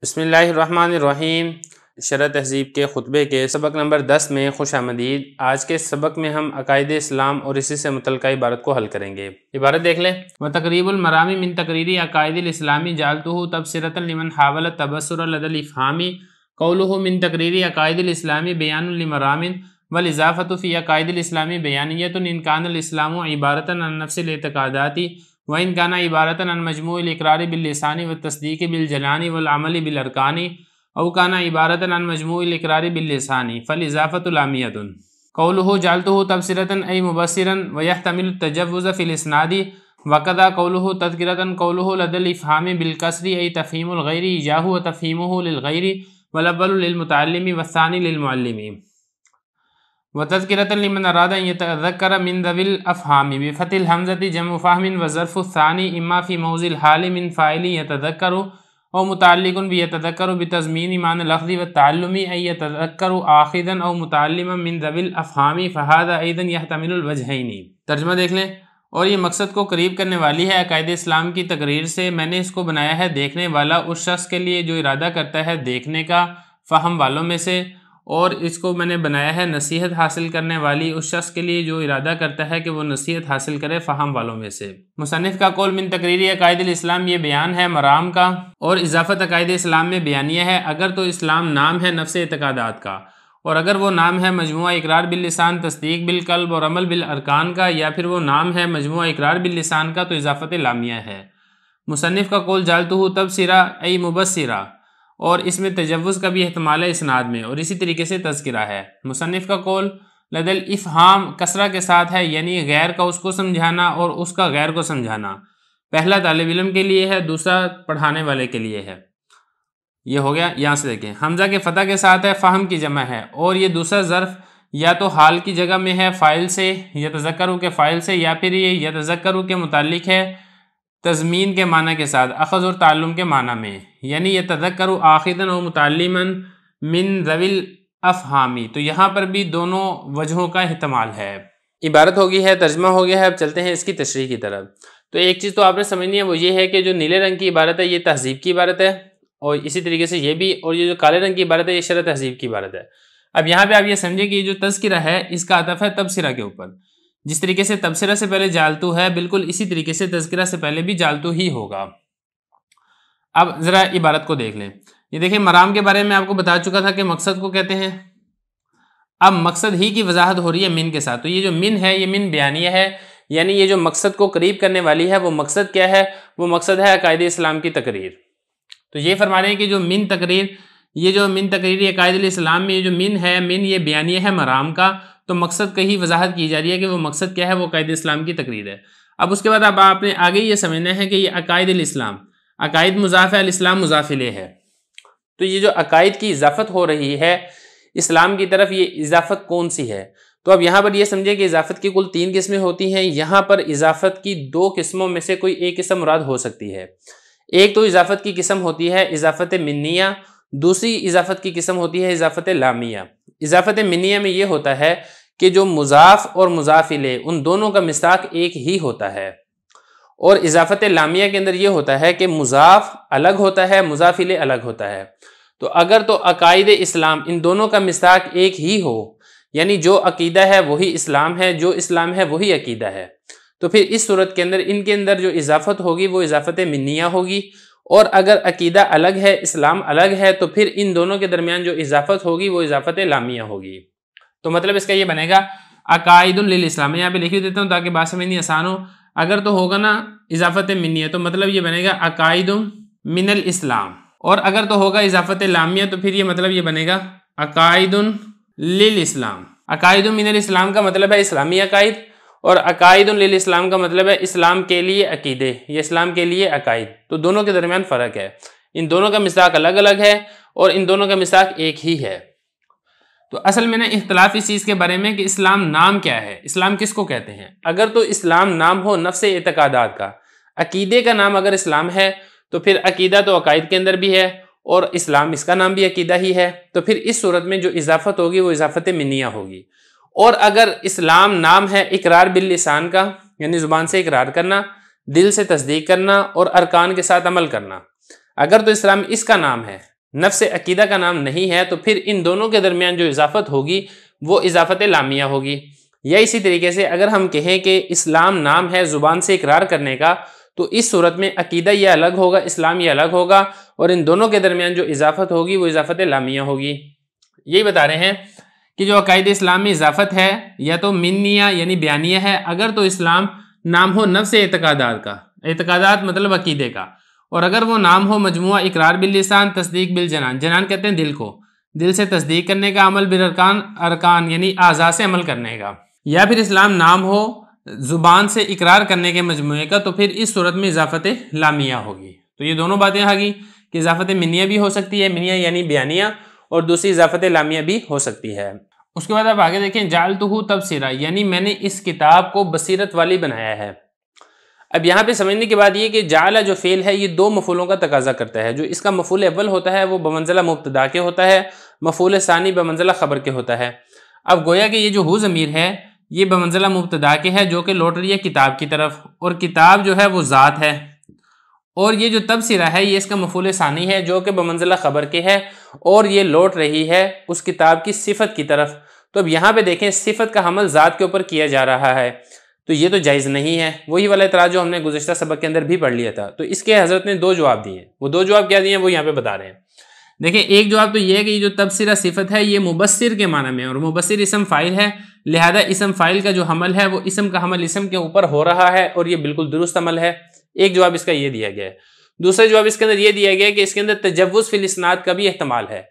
بسم اللہ الرحمن الرحیم۔ شرح تہذیب کے خطبے کے سبق نمبر 10 میں خوش آمدید۔ آج کے سبق میں ہم عقائد اسلام اور اسی سے متعلقہ عبارت کو حل کریں گے۔ عبارت دیکھ لیں۔ وَتَقْرِيبُ الْمَرَامِ مِن تَقْرِيرِ عَقَائِدِ الْإِسْلَامِ جَعَلْتُهُ تَبْصِرَةً لِمَنْ حَاوَلَ التَّبَصُّرَ لَدَى الْإِفْهَامِ قَوْلُهُ مِن تَقْرِيرِ عَقَائِدِ الْإِسْلَامِ بَيَانٌ لِمَرَامٍ وَالْإِضَافَةُ فِي عَقَائِدِ الْإِسْلَامِ بَيَانِيَّةٌ إِنْ كَانَ الْإِسْلَامُ عِبَارَةً عَنْ نَفْسِ الْاعْتِقَادَاتِ وَإِنْ كَانَ عِبَارَةً عَنْ مَجْمُوعِ الْإِقْرَارِ بِاللِّسَانِ وَالتَّصْدِيقِ بِالْجَنَانِ وَالْعَمَلِ بِالْأَرْكَانِ أو كان عبارة عن مجموع الإقرار باللسان فالإضافة لامية قوله جعلته تبصرة أي مبصرا ويحتمل التجوز في الإسناد وكذا قوله تذكرة قوله لدى الإفهام بالكسر أي تفهيم الغير إياه وتفهيمه للغير والأول للمتعلم والثاني للمعلم وتذكرة لمن أراد أن يتذكر من ذوي الأفهام بفتح الهمزة جمع فهم وظرف الثاني إما في موضع الحال من فاعل يتذكر او متعلق بيتذكر بتضمین معنى اللفظ والتعلم أي يتذكر آخذا او متعلما من ذوي الافهام فهذا ايضا يحتمل الوجهين۔ ترجمہ دیکھ لیں۔ اور یہ مقصد کو قریب کرنے والی ہے عقائد اسلام کی تقریر سے، میں نے اس کو بنایا ہے دیکھنے والا اس شخص کے لیے جو ارادہ کرتا ہے دیکھنے کا فہم والوں میں سے، اور اس کو میں نے بنایا ہے نصیحت حاصل کرنے والی اس شخص کے لیے جو ارادہ کرتا ہے کہ وہ نصیحت حاصل کرے فہم والوں میں سے۔ مصنف کا قول من تقریر عقائد الاسلام یہ بیان ہے مرام کا، اور اضافت عقائد اسلام میں بیانیہ ہے اگر تو اسلام نام ہے نفس اعتقادات کا، اور اگر وہ نام ہے مجموعہ اقرار باللسان تصدیق بالقلب اور عمل بالارکان کا، یا پھر وہ نام ہے مجموعہ اقرار باللسان کا تو اضافت لامیہ ہے۔ مصنف کا قول جعلتہ تبصرہ ای مبصرہ، اور اس میں تجوز کا بھی احتمال ہے اسناد میں، اور اسی طریقے سے تذکرہ ہے۔ مصنف کا قول لدى الافہام کسرہ کے ساتھ ہے، یعنی غیر کا اس کو سمجھانا اور اس کا غیر کو سمجھانا۔ پہلا طالب علم کے لیے ہے، دوسرا پڑھانے والے کے لیے ہے۔ یہ ہو گیا، یہاں سے دیکھیں حمزہ کے فتح کے ساتھ ہے، فہم کی جمع ہے، اور یہ دوسرا ظرف یا تو حال کی جگہ میں ہے فاعل سے، یتذکروا کے فاعل سے، یا پھر یہ یتذکروا کے متعلق ہے تضمین کے معنی کے ساتھ، اخذ اور تعلم کے معنی میں، یعنی یتذکروا آخذا و متعلما من ذوی الافہامی، تو یہاں پر بھی دونوں وجہوں کا احتمال ہے۔ عبارت ہو گئی ہے، ترجمہ ہو گیا ہے، اب چلتے ہیں اس کی تشریح کی طرف۔ تو ایک چیز تو آپ نے سمجھنی ہے، وہ یہ ہے کہ جو نیلے رنگ کی عبارت ہے یہ تہذیب کی عبارت ہے، اور اسی طریقے سے یہ بھی، اور یہ جو کالے رنگ کی عبارت ہے یہ شرح تہذیب کی عبارت ہے۔ اب یہاں پہ آپ یہ سمجھیں کہ یہ جو تذکرہ ہے اس کا عطف ہے تبصرہ کے اوپر، جس طریقے سے تبصرہ سے پہلے جعلتو ہے بالکل اسی طریقے سے تذکرہ سے پہلے بھی جعلتو ہی ہوگا۔ اب ذرا عبارت کو دیکھ لیں۔ یہ دیکھیں مرام کے بارے میں آپ کو بتا چکا تھا کہ مقصد کو کہتے ہیں، اب مقصد ہی کی وضاحت ہو رہی ہے من کے ساتھ، تو یہ جو من ہے یہ من بیانیہ ہے، یعنی یہ جو مقصد کو قریب کرنے والی ہے وہ مقصد کیا ہے؟ وہ مقصد ہے عقائد اسلام کی تقریر۔ تو یہ فرما رہے ہیں کہ جو من تقریر، یہ جو من تقریر عقائد الاسلام میں یہ جو من ہے، من یہ بیانیہ ہے مرام کا، تو مقصد کا ہی وضاحت کی جا رہی ہے کہ وہ مقصد کیا ہے، وہ عقائد اسلام کی تقریر ہے۔ اب اس کے بعد اب آپ نے آگے یہ سمجھنا ہے کہ یہ عقائد الاسلام، عقائد مضاف ہے، الاسلام مضاف الیہ ہے، تو یہ جو عقائد کی اضافت ہو رہی ہے اسلام کی طرف، یہ اضافت کون سی ہے؟ تو اب یہاں پر یہ سمجھے کہ اضافت کی کل 3 قسمیں ہوتی ہیں، یہاں پر اضافت کی 2 قسموں میں سے کوئی ایک قسم مراد ہو سکتی ہے۔ ایک تو اضافت کی قسم ہوتی ہے اضافت منیہ، دوسری اضافت کی قسم ہوتی ہے اضافت لامیہ۔ اضافت منیہ میں یہ ہوتا ہے کہ جو مضاف اور مضاف الیہ ان دونوں کا مصداق ایک ہی ہوتا ہے، اور اضافت لامیہ کے اندر یہ ہوتا ہے کہ مضاف الگ ہوتا ہے، مضاف الیہ الگ ہوتا ہے۔ تو اگر تو عقائد اسلام ان دونوں کا مصداق ایک ہی ہو، یعنی جو عقیدہ ہے وہی اسلام ہے، جو اسلام ہے وہی عقیدہ ہے، تو پھر اس صورت کے اندر ان کے اندر جو اضافت ہوگی وہ اضافت منیہ ہوگی، اور اگر عقیدہ الگ ہے اسلام الگ ہے تو پھر ان دونوں کے درمیان جو اضافت ہوگی وہ اضافت لامیہ ہوگی۔ تو مطلب اس کا یہ بنے گا عقائد للاسلام، میں یہاں پہ لکھ دیتا ہوں تاکہ بات سمجھنی آسان ہو۔ اگر تو ہوگا نا اضافت منیہ تو مطلب یہ بنے گا عقائد من الاسلام، اور اگر تو ہوگا اضافت لامیہ تو پھر یہ مطلب یہ بنے گا عقائد للاسلام۔ عقائد من الاسلام کا مطلب ہے اسلامی عقائد، اور عقائد للاسلام کا مطلب ہے اسلام کے لیے عقیدے یا اسلام کے لیے عقائد، تو دونوں کے درمیان فرق ہے، ان دونوں کا مصداق الگ الگ ہے اور ان دونوں کا مصداق ایک ہی ہے۔ تو اصل میں نے اختلاف اس چیز کے بارے میں کہ اسلام نام کیا ہے، اسلام کس کو کہتے ہیں۔ اگر تو اسلام نام ہو نفس اعتقادات کا، عقیدے کا نام اگر اسلام ہے تو پھر عقیدہ تو عقائد کے اندر بھی ہے، اور اسلام اس کا نام بھی عقیدہ ہی ہے، تو پھر اس صورت میں جو اضافت ہوگی وہ اضافت منیہ ہوگی۔ اور اگر اسلام نام ہے اقرار باللسان کا، یعنی زبان سے اقرار کرنا، دل سے تصدیق کرنا اور ارکان کے ساتھ عمل کرنا، اگر تو اسلام اس کا نام ہے نفس عقیدہ کا نام نہیں ہے تو پھر ان دونوں کے درمیان جو اضافت ہوگی وہ اضافت لامیہ ہوگی۔ یا اسی طریقے سے اگر ہم کہیں کہ اسلام نام ہے زبان سے اقرار کرنے کا تو اس صورت میں عقیدہ یہ الگ ہوگا، اسلام یہ الگ ہوگا، اور ان دونوں کے درمیان جو اضافت ہوگی وہ اضافت لامیہ ہوگی۔ یہی بتا رہے ہیں کہ جو عقائد اسلام میں اضافت ہے یا تو منیہ یعنی بیانیہ ہے، اگر تو اسلام نام ہو نفس اعتقادات کا، اعتقادات مطلب عقیدے کا، اور اگر وہ نام ہو مجموعہ اقرار باللسان تصدیق بالجنان، جنان کہتے ہیں دل کو، دل سے تصدیق کرنے کا، عمل بالارکان، ارکان یعنی اعضاء سے عمل کرنے کا، یا پھر اسلام نام ہو زبان سے اقرار کرنے کے مجموعے کا، تو پھر اس صورت میں اضافت لامیہ ہوگی۔ تو یہ دونوں باتیں آ گئی کہ اضافت منیہ بھی ہو سکتی ہے، منیہ یعنی بیانیہ، اور دوسری اضافت لامیہ بھی ہو سکتی ہے۔ اس کے بعد آپ آگے دیکھیں جعلتہ تبصرہ، یعنی میں نے اس کتاب کو بصیرت والی بنایا ہے۔ اب یہاں پہ سمجھنے کی بات یہ کہ جعل جو فعل ہے یہ دو مفعولوں کا تقاضا کرتا ہے۔ جو اس کا مفعول اول ہوتا ہے وہ بمنزلہ مبتدا کے ہوتا ہے، مفعول ثانی بمنزلہ خبر کے ہوتا ہے۔ اب گویا کہ یہ جو ہو ضمیر ہے یہ بمنزلہ مبتدا کے ہے جو کہ لوٹ رہی ہے کتاب کی طرف، اور کتاب جو ہے وہ ذات ہے، اور یہ جو تبصرہ ہے یہ اس کا مفعول ثانی ہے جو کہ بمنزلہ خبر کے ہے، اور یہ لوٹ رہی ہے اس کتاب کی صفت کی طرف۔ تو اب یہاں پہ دیکھیں صفت کا حمل ذات کے اوپر کیا جا رہا ہے، تو یہ تو جائز نہیں ہے۔ وہی والا اعتراض جو ہم نے گزشتہ سبق کے اندر بھی پڑھ لیا تھا۔ تو اس کے حضرت نے دو جواب دیے، وہ دو جواب کیا دیے ہیں وہ یہاں پہ بتا رہے ہیں۔ دیکھیں ایک جواب تو یہ ہے کہ یہ جو تبصرہ صفت ہے یہ مبصر کے معنی میں، اور مبصر اسم فاعل ہے، لہذا اسم فاعل کا جو حمل ہے وہ اسم کا حمل اسم کے اوپر ہو رہا ہے، اور یہ بالکل درست عمل ہے۔ ایک جواب اس کا یہ دیا گیا ہے۔ دوسرا جواب اس کے اندر یہ دیا گیا ہے کہ اس کے اندر تجوز فی الاسناد کا بھی احتمال ہے۔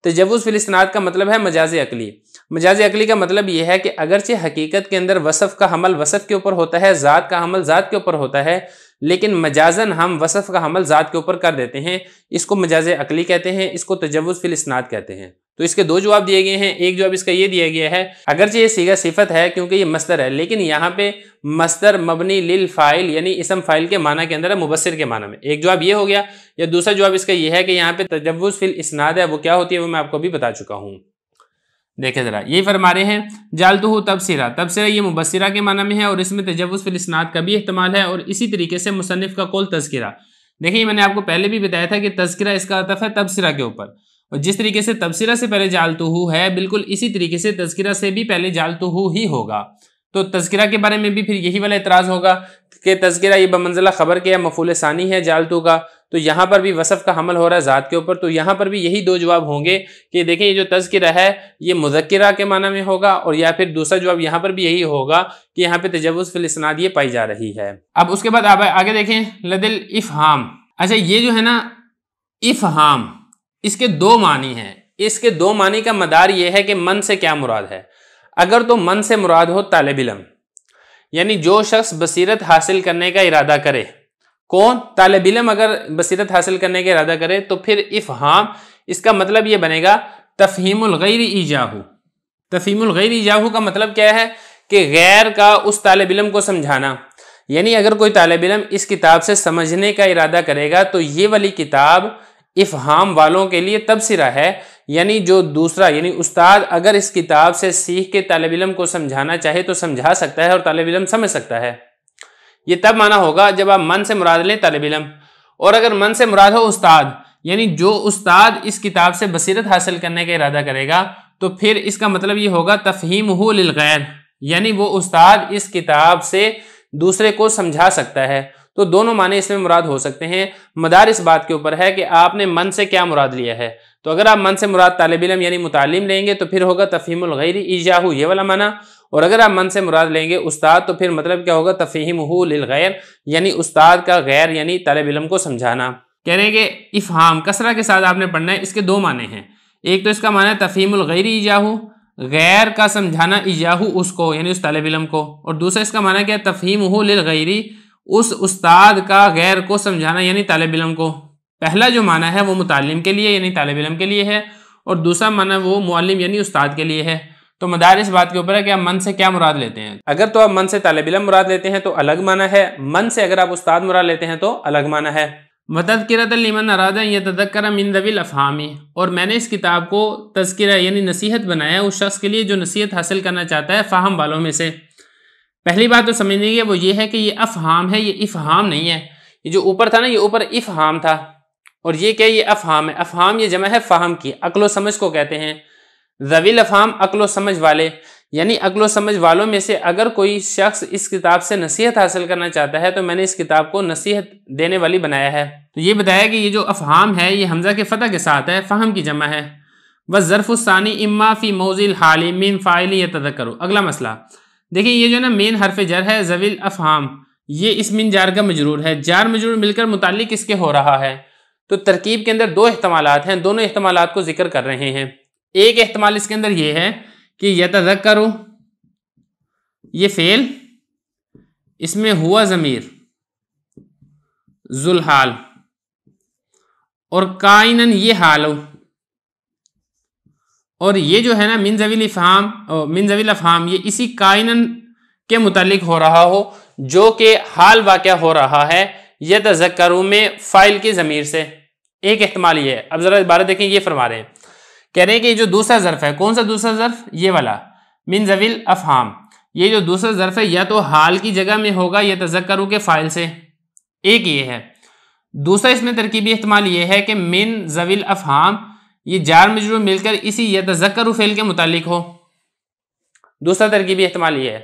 تجوز فی الاسناد کا مطلب ہے مجاز عقلی۔ مجاز عقلی کا مطلب یہ ہے کہ اگرچہ حقیقت کے اندر وصف کا حمل وصف کے اوپر ہوتا ہے، ذات کا حمل ذات کے اوپر ہوتا ہے، لیکن مجازن ہم وصف کا حمل ذات کے اوپر کر دیتے ہیں، اس کو مجاز عقلی کہتے ہیں، اس کو تجوز فی الاسناد کہتے ہیں۔ تو اس کے دو جواب دیے گئے ہیں۔ ایک جواب اس کا یہ دیا گیا ہے اگرچہ یہ صیغہ صفت ہے کیونکہ یہ مصدر ہے، لیکن یہاں پہ مصدر مبنی للفاعل یعنی اسم فاعل کے معنی کے اندر ہے، مبصر کے معنی میں۔ ایک جواب یہ ہو گیا، یا دوسرا جواب اس کا یہ ہے کہ یہاں پہ تجوز فی الاسناد ہے، وہ کیا ہوتی ہے وہ میں آپ کو بھی بتا چکا ہوں۔ دیکھیں ذرا یہی فرما رہے ہیں جعلتہ تبصرہ، تبصرہ یہ مبصرہ کے معنی میں ہے اور اس میں تجوز فی الاسناد کا بھی احتمال ہے، اور اسی طریقے سے مصنف کا قول تذکرہ۔ دیکھیں میں نے آپ کو پہلے بھی بتایا تھا کہ تذکرہ اس کا عطف ہے تبصرہ کے اوپر، اور جس طریقے سے تبصرہ سے پہلے جعلتہ ہے بالکل اسی طریقے سے تذکرہ سے بھی پہلے جعلتہ ہی ہوگا۔ تو تذکرہ کے بارے میں بھی پھر یہی والا اعتراض ہوگا کہ تذکرہ یہ بمنزلہ خبر کے ہے، مفعول ثانی ہے جعلتہ کا، تو یہاں پر بھی وصف کا حمل ہو رہا ہے ذات کے اوپر، تو یہاں پر بھی یہی دو جواب ہوں گے کہ دیکھیں یہ جو تذکرہ ہے یہ مذکرہ کے معنی میں ہوگا، اور یا پھر دوسرا جواب یہاں پر بھی یہی ہوگا کہ یہاں پہ تجوز فی الاسناد یہ پائی جا رہی ہے۔ اب اس کے بعد آپ آگے دیکھیں لدل افہام۔ اچھا یہ جو ہے نا افہام، اس کے دو معنی ہیں۔ اس کے دو معنی کا مدار یہ ہے کہ من سے کیا مراد ہے۔ اگر تو من سے مراد ہو طالب علم، یعنی جو شخص بصیرت حاصل کرنے کا ارادہ کرے، کون؟ طالب علم اگر بصیرت حاصل کرنے کا ارادہ کرے تو پھر افہام اس کا مطلب یہ بنے گا تفہیم الغیر ایجاہو۔ تفہیم الغیر ایجاہو کا مطلب کیا ہے کہ غیر کا اس طالب علم کو سمجھانا، یعنی اگر کوئی طالب علم اس کتاب سے سمجھنے کا ارادہ کرے گا تو یہ والی کتاب افہام والوں کے لیے تبصرہ ہے، یعنی جو دوسرا یعنی استاد اگر اس کتاب سے سیکھ کے طالب علم کو سمجھانا چاہے تو سمجھا سکتا ہے اور طالب علم سمجھ سکتا ہے۔ یہ تب معنی ہوگا جب آپ من سے مراد لیں طالب علم، اور اگر من سے مراد ہو استاد، یعنی جو استاد اس کتاب سے بصیرت حاصل کرنے کا ارادہ کرے گا تو پھر اس کا مطلب یہ ہوگا تفہیمہ للغیر، یعنی وہ استاد اس کتاب سے دوسرے کو سمجھا سکتا ہے۔ تو دونوں معنی اس میں مراد ہو سکتے ہیں، مدار اس بات کے اوپر ہے کہ آپ نے من سے کیا مراد لیا ہے۔ تو اگر آپ من سے مراد طالب علم یعنی متعلم لیں گے تو پھر ہوگا تفہیم الغیر ایجاہو یہ والا معنی، اور اگر آپ من سے مراد لیں گے استاد تو پھر مطلب کیا ہوگا تفہیمہ للغیر، یعنی استاد کا غیر یعنی طالب علم کو سمجھانا۔ کہہ رہے ہیں کہ افہام کسرہ کے ساتھ آپ نے پڑھنا ہے، اس کے دو معنی ہیں۔ ایک تو اس کا معنی ہے تفہیم الغیر ایجاہو، غیر کا سمجھانا ایجاہو اس کو یعنی اس طالب علم کو، اور دوسرا اس کا معنی کیا ہے تفہیمہ للغیر، اس استاد کا غیر کو سمجھانا یعنی طالب علم کو۔ پہلا جو معنی ہے وہ متعلم کے لیے یعنی طالب علم کے لیے ہے، اور دوسرا معنی وہ معلم یعنی استاد کے لیے ہے۔ تو مدار اس بات کے اوپر ہے کہ آپ من سے کیا مراد لیتے ہیں۔ اگر تو آپ من سے طالب علم مراد لیتے ہیں تو الگ معنی ہے، من سے اگر آپ استاد مراد لیتے ہیں تو الگ معنی ہے۔ وَتَذْكِرَةً لِمَنْ أَرَادَ أَنْ يَتَذَكَّرَ مِنْ ذَوِي الْأَفْهَامِ، اور میں نے اس کتاب کو تذکرہ یعنی نصیحت بنایا اس شخص کے لیے جو نصیحت حاصل کرنا چاہتا ہے فہم والوں میں سے۔ پہلی بات تو سمجھنے کی وہ یہ ہے کہ یہ افہام ہے، یہ افہام نہیں ہے۔ یہ جو اوپر تھا نا یہ اوپر افہام تھا، اور یہ کیا یہ افہام ہے. افہام یہ جمع ہے فہم کی, عقل و سمجھ کو کہتے ہیں. ذوی الافہام عقل و سمجھ والے, یعنی عقل و سمجھ والوں میں سے اگر کوئی شخص اس کتاب سے نصیحت حاصل کرنا چاہتا ہے تو میں نے اس کتاب کو نصیحت دینے والی بنایا ہے. تو یہ بتایا کہ یہ جو افہام ہے یہ حمزہ کے فتح کے ساتھ ہے, فہم کی جمع ہے. والظرف الثانی اما فی موضع الحال من فاعل یتذکر. اگلا مسئلہ دیکھیں, یہ جو نا مین حرف جر ہے ذوی الافہام, یہ اس من جار کا مجرور ہے. جار مجرور مل کر متعلق اس کے ہو رہا ہے. تو ترکیب کے اندر دو احتمالات ہیں, دونوں احتمالات کو ذکر کر رہے ہیں. ایک احتمال اس کے اندر یہ ہے کہ یتذکر یہ فعل, اس میں ہوا ضمیر ذوالحال اور کائنن یہ حال, اور یہ جو ہے نا من ذوی الافہام یہ اسی کائنن کے متعلق ہو رہا ہو جو کہ حال واقعہ ہو رہا ہے یتذکر میں فاعل کی ضمیر سے. ایک احتمال یہ ہے. اب ذرا عبارت دیکھیں, یہ فرما رہے ہیں, کہہ رہے ہیں کہ یہ جو دوسرا ظرف ہے, کون سا دوسرا ظرف, یہ والا من ذوی الافہام, یہ جو دوسرا ظرف ہے یا تو حال کی جگہ میں ہوگا یتذکر کے فاعل سے, ایک یہ ہے. دوسرا اس میں ترکیبی احتمال یہ ہے کہ من ذوی الافہام یہ جار مجرور مل کر اسی یتذکر فعل کے متعلق ہو. دوسرا ترکیبی احتمال یہ ہے.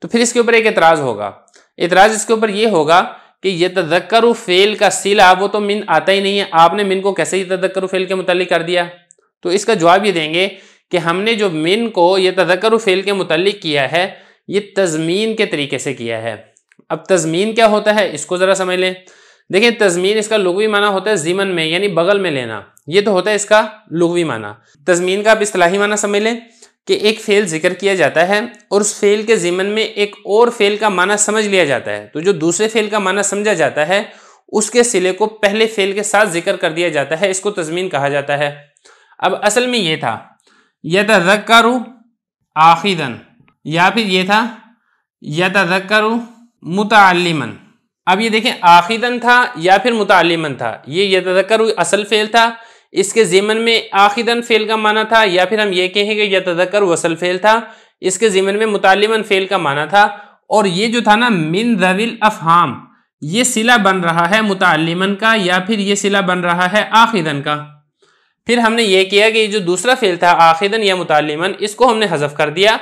تو پھر اس کے اوپر ایک اعتراض ہوگا. اعتراض اس کے اوپر یہ ہوگا کہ یتذکر فعل کا صلہ وہ تو من آتا ہی نہیں ہے, آپ نے من کو کیسے یتذکر فعل کے متعلق کر دیا. تو اس کا جواب یہ دیں گے کہ ہم نے جو من کو یتذکر فعل کے متعلق کیا ہے یہ تضمین کے طریقے سے کیا ہے. اب تضمین کیا ہوتا ہے اس کو ذرا سمجھ لیں. دیکھیں تضمین اس کا لغوی معنی ہوتا ہے ضمن میں, یعنی بغل میں لینا, یہ تو ہوتا ہے اس کا لغوی معنی. تضمین کا آپ اصطلاحی معنی سمجھ لیں کہ ایک فعل ذکر کیا جاتا ہے اور اس فعل کے ضمن میں ایک اور فعل کا معنی سمجھ لیا جاتا ہے, تو جو دوسرے فعل کا معنی سمجھا جاتا ہے اس کے صلے کو پہلے فعل کے ساتھ ذکر کر دیا جاتا ہے, اس کو تضمین کہا جاتا ہے. اب اصل میں یہ تھا یتذکر آخذاً, یا پھر یہ تھا یتذکر متعلماً. اب یہ دیکھیں آخذاً تھا یا پھر متعلماً تھا, یہ یتذکر اصل فعل تھا, اس کے ضمن میں آخذاً فعل کا معنی تھا, یا پھر ہم یہ کہیں کہ یتذکر اصل فعل تھا, اس کے ضمن میں متعلماً فعل کا معنی تھا. اور یہ جو تھا نا من ذوی الافہام یہ صلہ بن رہا ہے متعلماً کا یا پھر یہ صلہ بن رہا ہے آخذاً کا. پھر ہم نے یہ کیا کہ یہ جو دوسرا فعل تھا آخذاً یا متعلماً اس کو ہم نے حذف کر دیا.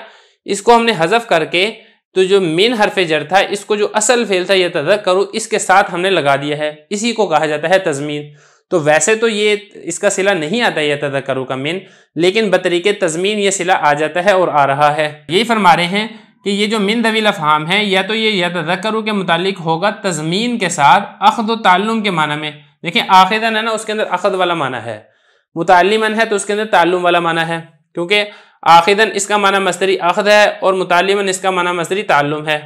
اس کو ہم نے حذف کر کے تو جو من حرف جر تھا اس کو جو اصل فعل تھا یتذکر اس کے ساتھ ہم نے لگا دیا ہے, اسی کو کہا جاتا ہے تضمین. تو ویسے تو یہ اس کا صلہ نہیں آتا یتذکر کا من, لیکن بطریق تضمین یہ صلہ آ جاتا ہے اور آ رہا ہے. یہی فرما رہے ہیں کہ یہ جو من ذوی الافہام ہے یا تو یہ یتذکر کے متعلق ہوگا تضمین کے ساتھ اخذ و تعلم کے معنی میں. دیکھیں آخذاً ہے نا اس کے اندر اخذ والا معنی ہے, متعلماً ہے تو اس کے اندر تعلم والا معنی ہے, کیونکہ آخذاً اس کا معنی مصدری اخذ ہے اور متعلماً اس کا معنی مصدری تعلم ہے.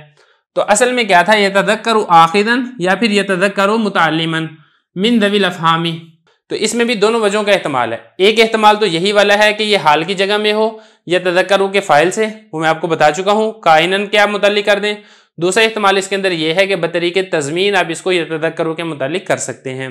تو اصل میں کیا تھا یتذکر آخذاً یا پھر یتذکر متعلماً من ذوی الافہام. تو اس میں بھی دونوں وجہوں کا احتمال ہے. ایک احتمال تو یہی والا ہے کہ یہ حال کی جگہ میں ہو یتذکر کے فاعل سے, وہ میں آپ کو بتا چکا ہوں, کائنن کے آپ متعلق کر دیں. دوسرا احتمال اس کے اندر یہ ہے کہ بطریق تضمین آپ اس کو یتذکر کے متعلق کر سکتے ہیں.